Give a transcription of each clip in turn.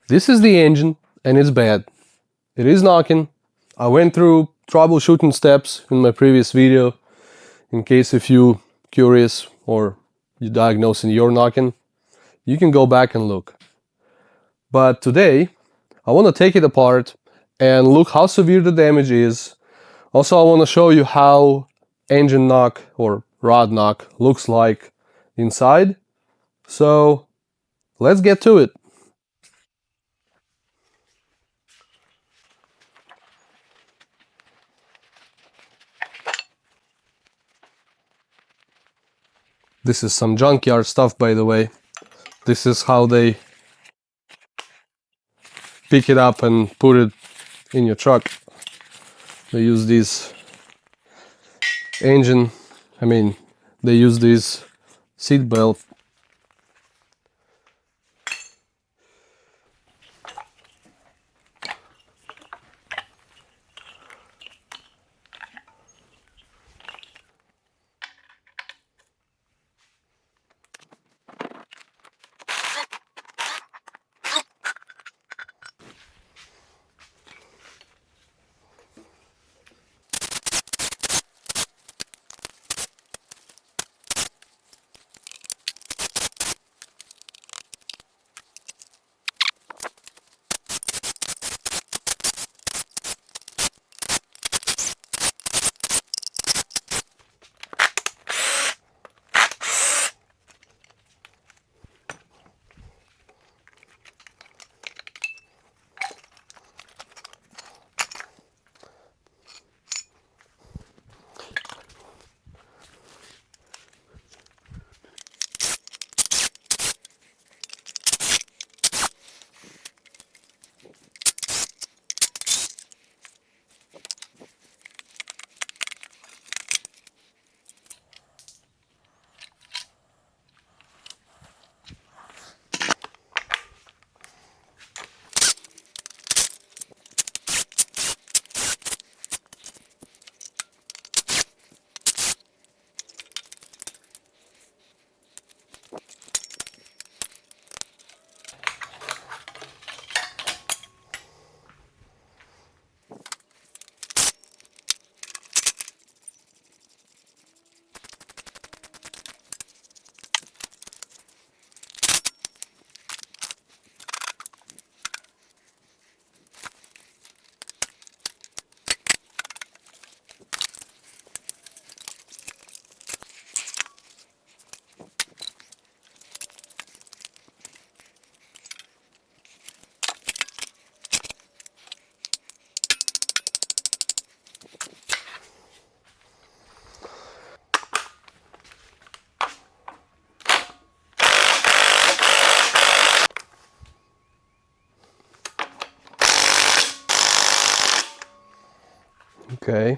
This is the engine, and it's bad. It is knocking. I went through troubleshooting steps in my previous video, in case if you curious or you diagnosing your knocking, you can go back and look. But today, I want to take it apart and look how severe the damage is. Also, I want to show you how engine knock or rod knock looks like inside. So let's get to it. This is some junkyard stuff, by the way. This is how they pick it up and put it in your truck. They use these they use these seat belt. Okay.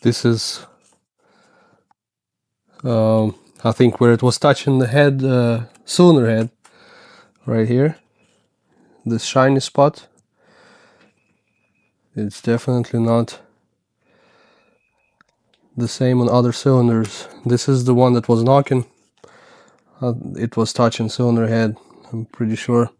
This is I think where it was touching the head, cylinder head, right here, this shiny spot. It's definitely not the same on other cylinders. This is the one that was knocking. It was touching cylinder head, I'm pretty sure.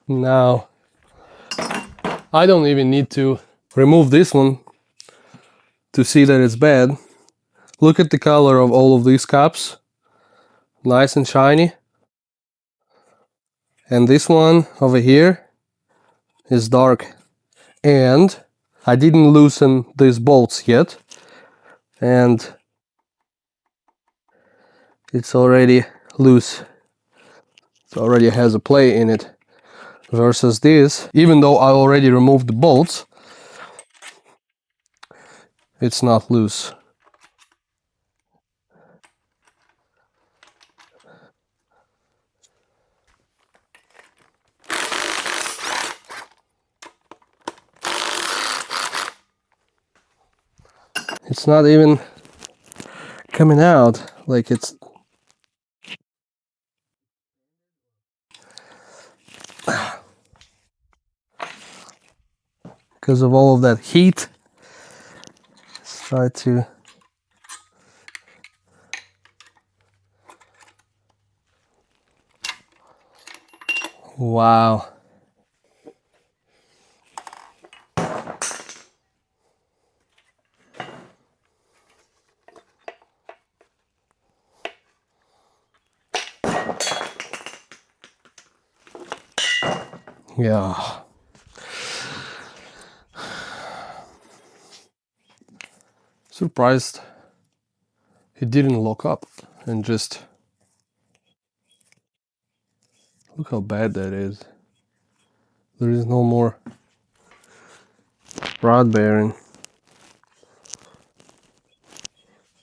Now, I don't even need to remove this one to see that it's bad. Look at the color of all of these cups. Nice and shiny. And this one over here is dark. And I didn't loosen these bolts yet. And it's already loose. It already has a play in it. Versus this, even though I already removed the bolts, it's not loose. It's not even coming out like it's... because of all of that heat. Let's try to... Wow. Yeah. Surprised it didn't lock up and just... Look how bad that is. There is no more rod bearing.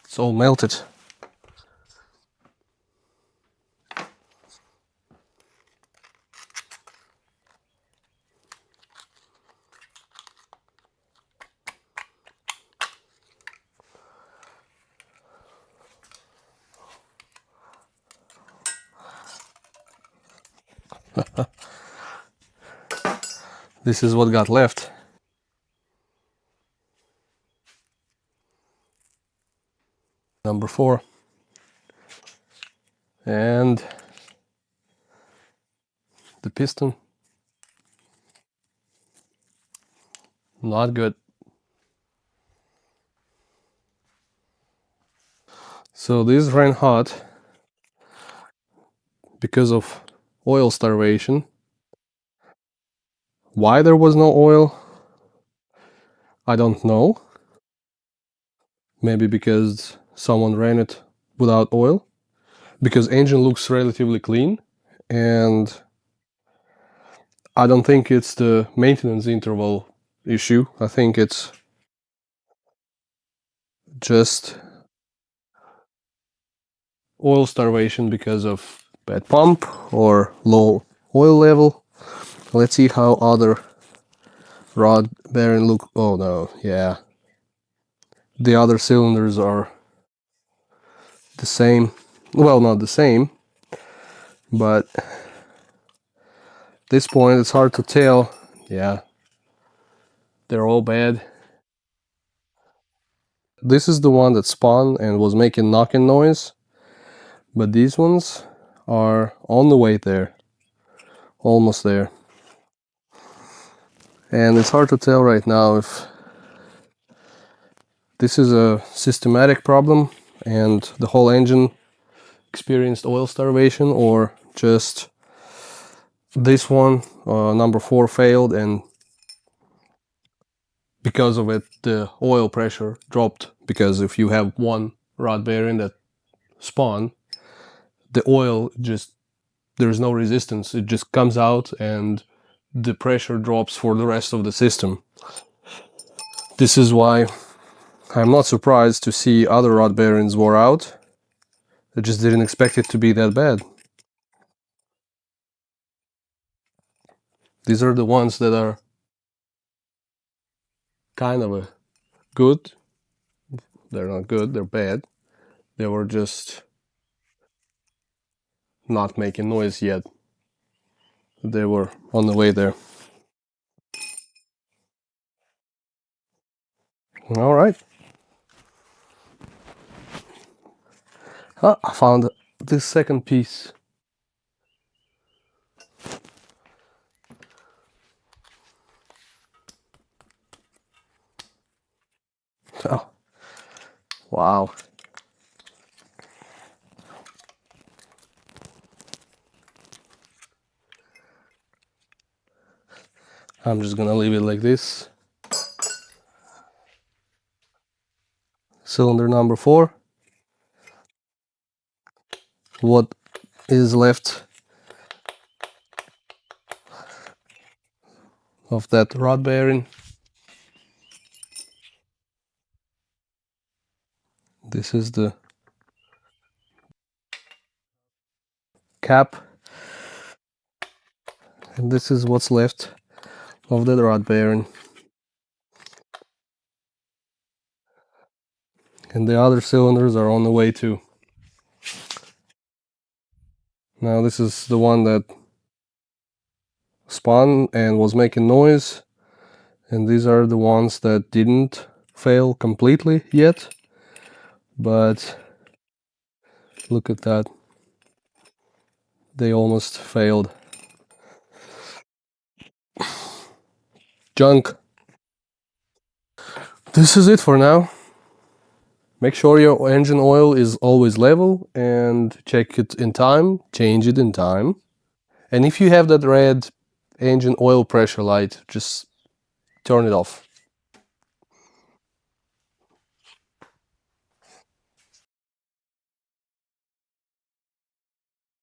It's all melted. This is what got left. Number 4. And the piston. Not good. So this ran hot because of oil starvation. Why there was no oil, I don't know. Maybe because someone ran it without oil. Because engine looks relatively clean, and I don't think it's the maintenance interval issue. I think it's just oil starvation because of bad pump or low oil level. Let's see how other rod bearing look. Oh no, yeah. The other cylinders are the same. Well, not the same, but at this point it's hard to tell. Yeah, they're all bad. This is the one that spun and was making knocking noise, but these ones are on the way there, almost there. And it's hard to tell right now if this is a systematic problem and the whole engine experienced oil starvation, or just this one, number 4, failed, and because of it the oil pressure dropped. Because if you have one rod bearing that spun, the oil just, there's no resistance, it just comes out and the pressure drops for the rest of the system. This is why I'm not surprised to see other rod bearings wore out. I just didn't expect it to be that bad. These are the ones that are kind of a good. They're not good, they're bad. They were just not making noise yet. They were on the way there. All right. Ah, I found this second piece. Oh, wow. I'm just gonna leave it like this. Cylinder number 4. What is left of that rod bearing. This is the cap, and this is what's left of the rod bearing. And the other cylinders are on the way too. Now this is the one that spun and was making noise, and these are the ones that didn't fail completely yet, but look at that, they almost failed. Junk. This is it for now. Make sure your engine oil is always level and check it in time, change it in time. And if you have that red engine oil pressure light, just turn it off.